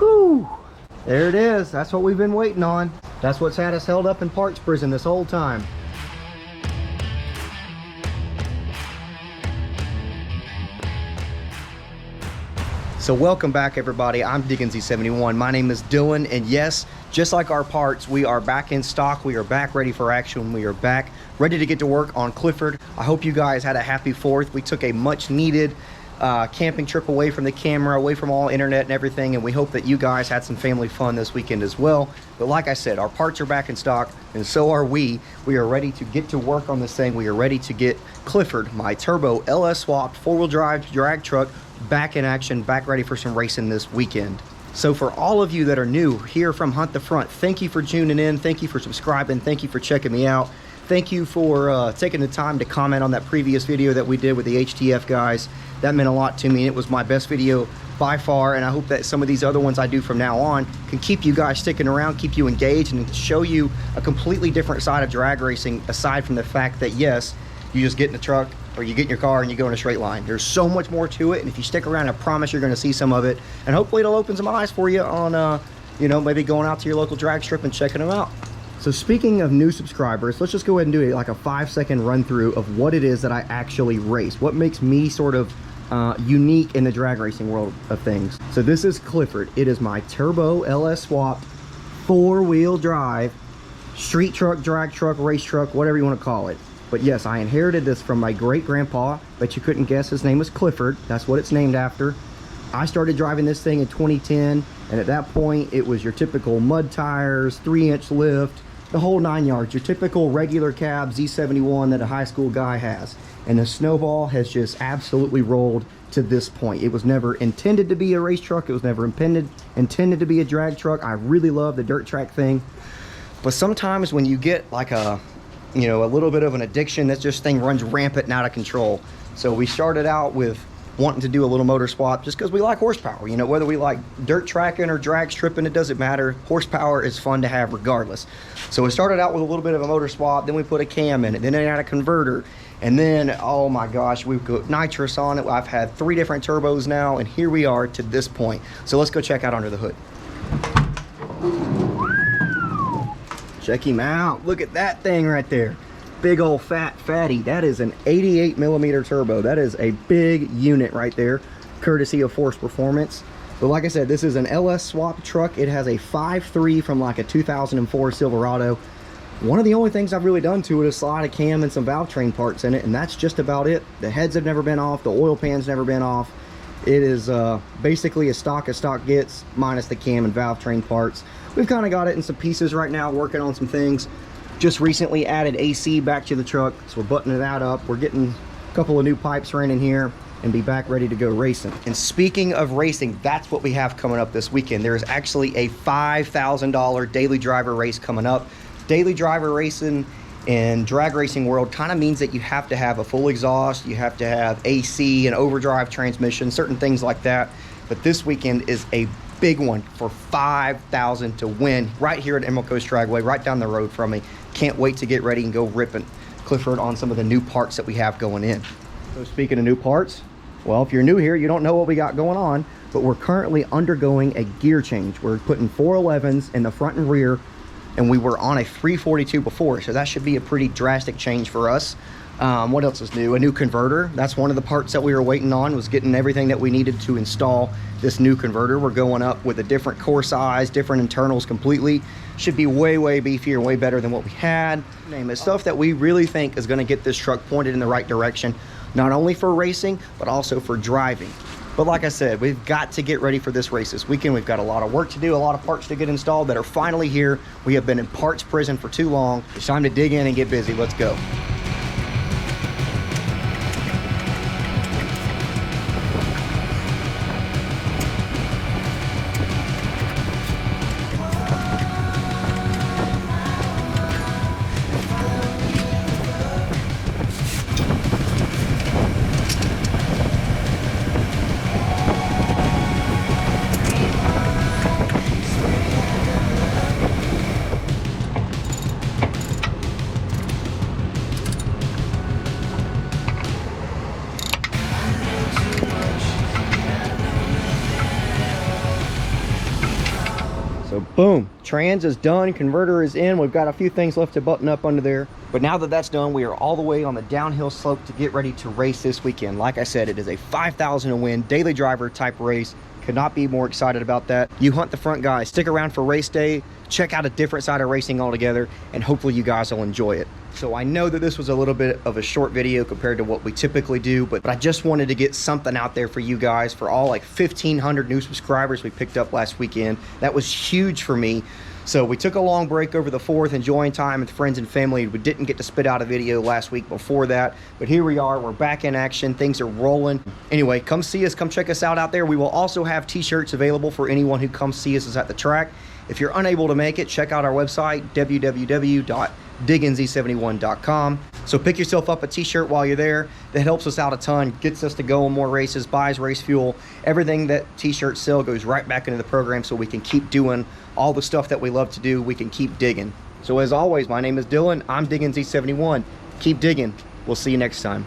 Whew. There it is. That's what we've been waiting on. That's what's had us held up in parts prison this whole time. So welcome back, everybody. I'm Diggins71. My name is Dylan, and yes, just like our parts, we are back in stock. We are back ready for action. We are back ready to get to work on Clifford. I hope you guys had a happy 4th. We took a much needed camping trip away from the camera, away from all internet and everything, and we hope that you guys had some family fun this weekend as well. But like I said, our parts are back in stock, and so are we. We are ready to get to work on this thing. We are ready to get Clifford, my turbo LS swapped 4-wheel drive drag truck, back in action, back ready for some racing this weekend. So for all of you that are new here from Hunt the Front, thank you for tuning in, thank you for subscribing, thank you for checking me out, thank you for taking the time to comment on that previous video that we did with the HTF guys. That meant a lot to me. It was my best video by far, and I hope that some of these other ones I do from now on can keep you guys sticking around, keep you engaged, and show you a completely different side of drag racing, aside from the fact that yes, you just get in the truck or you get in your car and you go in a straight line. There's so much more to it, and if you stick around, I promise you're going to see some of it, and hopefully it'll open some eyes for you on you know, maybe going out to your local drag strip and checking them out. So speaking of new subscribers, let's just go ahead and do like a 5-second run through of what it is that I actually race, what makes me sort of unique in the drag racing world of things. So this is Clifford. It is my turbo LS swapped 4-wheel drive street truck, drag truck, race truck, whatever you want to call it. But yes, I inherited this from my great grandpa. Bet you couldn't guess his name was Clifford. That's what it's named after. I started driving this thing in 2010, and at that point it was your typical mud tires, 3-inch lift, the whole 9 yards, your typical regular cab Z71 that a high school guy has. And the snowball has just absolutely rolled to this point. It was never intended to be a race truck. It was never intended to be a drag truck. I really love the dirt track thing. But sometimes when you get like a little bit of an addiction, that just thing runs rampant and out of control. So we started out with wanting to do a little motor swap just because we like horsepower. You know, whether we like dirt tracking or drag stripping, it doesn't matter. Horsepower is fun to have regardless. So we started out with a little bit of a motor swap, then we put a cam in it, then it had a converter, and then, oh my gosh, we've got nitrous on it. I've had 3 different turbos now, and here we are to this point. So let's go check out under the hood. Check him out. Look at that thing right there. Big old fatty. That is an 88 millimeter turbo. That is a big unit right there, courtesy of Force Performance. But like I said, this is an LS swap truck. It has a 5.3 from like a 2004 Silverado. One of the only things I've really done to it is slide a cam and some valve train parts in it, and that's just about it. The heads have never been off. The oil pan's never been off. It is basically as stock gets, minus the cam and valve train parts. We've kind of got it in some pieces right now, working on some things. Just recently added AC back to the truck, so we're buttoning that up. We're getting a couple of new pipes ran in here and be back ready to go racing. And speaking of racing, that's what we have coming up this weekend. There is actually a $5,000 daily driver race coming up. Daily driver racing in drag racing world kind of means that you have to have a full exhaust, you have to have AC and overdrive transmission, certain things like that. But this weekend is a big one for $5,000 to win right here at Coast Dragway, right down the road from me. Can't wait to get ready and go ripping Clifford on some of the new parts that we have going in. So speaking of new parts, well, if you're new here, you don't know what we got going on, but we're currently undergoing a gear change. We're putting 411s in the front and rear, and we were on a 342 before, so that should be a pretty drastic change for us. What else is new? A new converter. That's one of the parts that we were waiting on, was getting everything that we needed to install this new converter. We're going up with a different core size, different internals completely. Should be way beefier, way better than what we had. Name it. Stuff that we really think is going to get this truck pointed in the right direction, not only for racing, but also for driving. But like I said, we've got to get ready for this race this weekend. We've got a lot of work to do, a lot of parts to get installed that are finally here. We have been in parts prison for too long. It's time to dig in and get busy. Let's go. So boom, trans is done, converter is in. We've got a few things left to button up under there. But now that that's done, we are all the way on the downhill slope to get ready to race this weekend. Like I said, it is a 5,000 to win daily driver type race. Could not be more excited about that. You hunt the front, guys. Stick around for race day. Check out a different side of racing altogether, and hopefully you guys will enjoy it. So I know that this was a little bit of a short video compared to what we typically do, but I just wanted to get something out there for you guys, for all like 1,500 new subscribers we picked up last weekend. That was huge for me. So we took a long break over the 4th, enjoying time with friends and family. We didn't get to spit out a video last week before that, but here we are. We're back in action. Things are rolling. Anyway, come see us. Come check us out there. We will also have t-shirts available for anyone who comes see us at the track. If you're unable to make it, check out our website, www.digginz71.com. So pick yourself up a t-shirt while you're there. That helps us out a ton, gets us to go on more races, buys race fuel. Everything that t-shirts sell goes right back into the program so we can keep doing all the stuff that we love to do. We can keep digging. So as always, my name is Dylan. I'm DigginZ71. Keep digging. We'll see you next time.